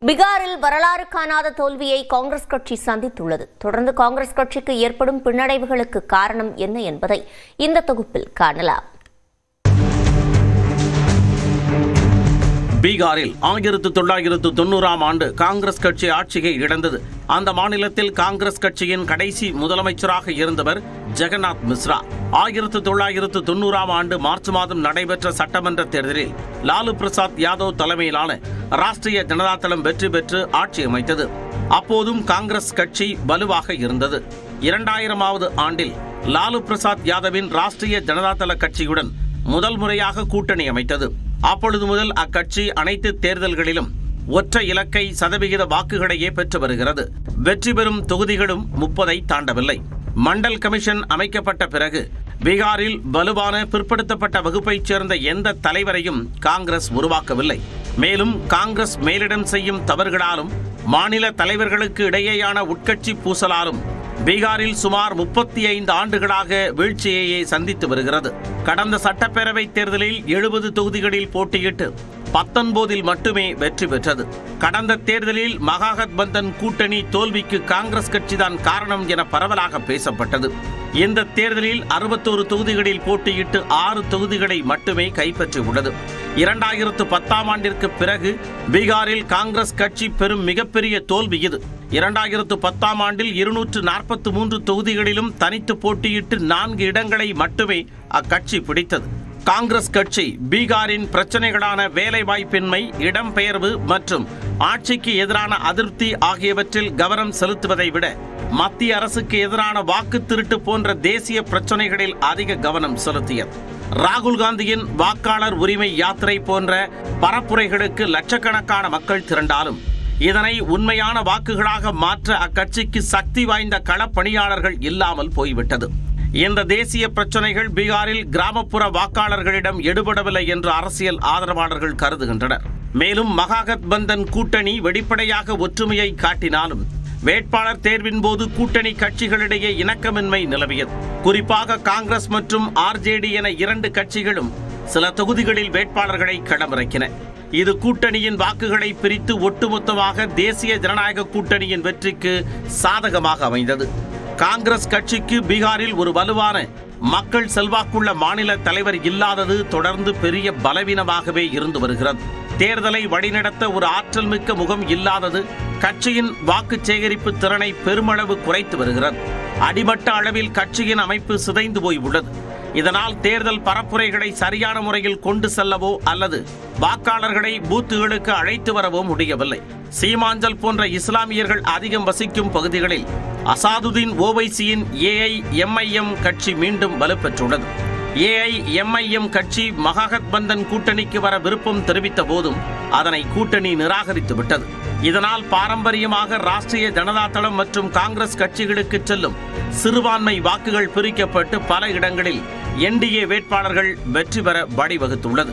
பீகாரில் வரலாறு காணாத தோல்வியை காங்கிரஸ் கட்சி சந்தித்துள்ளது. தொடர்ந்து காங்கிரஸ் கட்சிக்கு ஏற்படும் பின்னடைவுகளுக்கு காரணம் என்ன என்பதை இந்த தொகுப்பில் காணலாம். பீகாரில் 1990ஆம் ஆண்டு காங்கிரஸ் கட்சி ஆட்சியை இழந்தது. அந்த மாநிலத்தில் காங்கிரஸ் கட்சியின் கடைசி முதலமைச்சராக இருந்தவர் ஜெகநாத் மிஸ்ரா. 1990ஆம் ஆண்டு மார்ச் மாதம் நடைபெற்ற சட்டமன்ற தேர்தலில் லாலு பிரசாத் யாதவ் தலைமையிலான ராஷ்டிரிய ஜனதா தளம் வெற்றி பெற்று ஆட்சி அமைத்தது. அப்போதும் காங்கிரஸ் கட்சி வலுவாக இருந்தது. 2000ஆவது ஆண்டில் லாலு பிரசாத் யாதவின் ராஷ்டிரிய ஜனதா தள கட்சியுடன் முதல் முறையாக கூட்டணி அமைத்தது. அப்பொழுது முதல் அக்கட்சி அனைத்து தேர்தல்களிலும் ஒற்றை இலக்கை சதவிகித வாக்குகளையே பெற்று வருகிறது. வெற்றி பெறும் தொகுதிகளும் 30ஐ தாண்டவில்லை. மண்டல் கமிஷன் அமைக்கப்பட்ட பிறகு பீகாரில் வலுவான பிற்படுத்தப்பட்ட வகுப்பைச் சேர்ந்த எந்த தலைவரையும் காங்கிரஸ் உருவாக்கவில்லை. மேலும் காங்கிரஸ் மேலிடம் செய்யும் தவறுகளாலும் மாநில தலைவர்களுக்கு இடையேயான உட்கட்சி பூசலாலும் பீகாரில் சுமார் 35 ஆண்டுகளாக வீழ்ச்சியையே சந்தித்து வருகிறது. கடந்த சட்டப்பேரவை தேர்தலில் 70 தொகுதிகளில் போட்டியிட்டு 19இல் மட்டுமே வெற்றி பெற்றது. கடந்த தேர்தலில் மகாகத்பந்தன் கூட்டணி தோல்விக்கு காங்கிரஸ் கட்சிதான் காரணம் என பரவலாக பேசப்பட்டது. இந்த தேர்தலில் 61 தொகுதிகளில் போட்டியிட்டு 6 தொகுதிகளை மட்டுமே கைப்பற்றியுள்ளது. 2010ஆம் ஆண்டிற்கு பிறகு பீகாரில் காங்கிரஸ் கட்சி பெறும் மிகப்பெரிய தோல்வி இது. 2010ஆம் ஆண்டில் 243 தொகுதிகளிலும் தனித்து போட்டியிட்டு 4 இடங்களை மட்டுமே அக்கட்சி பிடித்தது. காங்கிரஸ் கட்சி பீகாரின் பிரச்சனைகளான வேலைவாய்ப்பின்மை, இடம்பெயர்வு மற்றும் ஆட்சிக்கு எதிரான அதிருப்தி ஆகியவற்றில் கவனம் செலுத்துவதை விட மத்திய அரசுக்கு எதிரான வாக்கு திருட்டு போன்ற தேசிய பிரச்சனைகளில் அதிக கவனம் செலுத்தியது. ராகுல் காந்தியின் வாக்காளர் உரிமை யாத்திரை போன்ற பரப்புரைகளுக்கு லட்சக்கணக்கான மக்கள் திரண்டாலும் இதனை உண்மையான வாக்குகளாக மாற்ற அக்கட்சிக்கு சக்தி வாய்ந்த களப்பணியாளர்கள் இல்லாமல் போய்விட்டது. இந்த தேசிய பிரச்சனைகள் பீகாரில் கிராமப்புற வாக்காளர்களிடம் எடுபடவில்லை என்று அரசியல் ஆதரவாளர்கள் கருதுகின்றனர். மேலும் மகாகத்பந்தன் கூட்டணி வெளிப்படையாக ஒற்றுமையை காட்டினாலும் வேட்பாளர் தேர்வின் போது கூட்டணி கட்சிகளிடையே இணக்கமின்மை நிலவியது. குறிப்பாக காங்கிரஸ் மற்றும் ஆர்ஜேடி என 2 கட்சிகளும் சில தொகுதிகளில் வேட்பாளர்களை களமிறக்கின. இது கூட்டணியின் வாக்குகளை பிரித்து ஒட்டுமொத்தமாக தேசிய ஜனநாயக கூட்டணியின் வெற்றிக்கு சாதகமாக அமைந்தது. காங்கிரஸ் கட்சிக்கு பீகாரில் ஒரு வலுவான மக்கள் செல்வாக்குள்ள மாநில தலைவர் இல்லாதது தொடர்ந்து பெரிய பலவீனமாகவே இருந்து வருகிறது. தேர்தலை வழிநடத்த ஒரு ஆற்றல் மிக்க முகம் இல்லாதது கட்சியின் வாக்கு சேகரிப்பு திறனை பெருமளவு குறைத்து வருகிறது. அடிமட்ட அளவில் கட்சியின் அமைப்பு சிதைந்து போய் உள்ளது. இதனால் தேர்தல் பரப்புரைகளை சரியான முறையில் கொண்டு செல்லவோ அல்லது வாக்காளர்களை பூத்துகளுக்கு அழைத்து வரவோ முடியவில்லை. சீமாஞ்சல் போன்ற இஸ்லாமியர்கள் அதிகம் வசிக்கும் பகுதிகளில் அசாதுதீன் ஓவைசியின் ஏஐஎம்ஐஎம் கட்சி மீண்டும் வலுப்பெற்றுள்ளது. ஏஐஎம்ஐஎம் கட்சி மகாகத்பந்தன் கூட்டணிக்கு வர விருப்பம் தெரிவித்த போதும் அதனை கூட்டணி நிராகரித்துவிட்டது. இதனால் பாரம்பரியமாக ராஷ்டிரிய ஜனதா தளம் மற்றும் காங்கிரஸ் கட்சிகளுக்கு செல்லும் சிறுபான்மை வாக்குகள் பிரிக்கப்பட்டு பல இடங்களில் என்டிஏ வேட்பாளர்கள் வெற்றி பெற வழிவகுத்துள்ளது.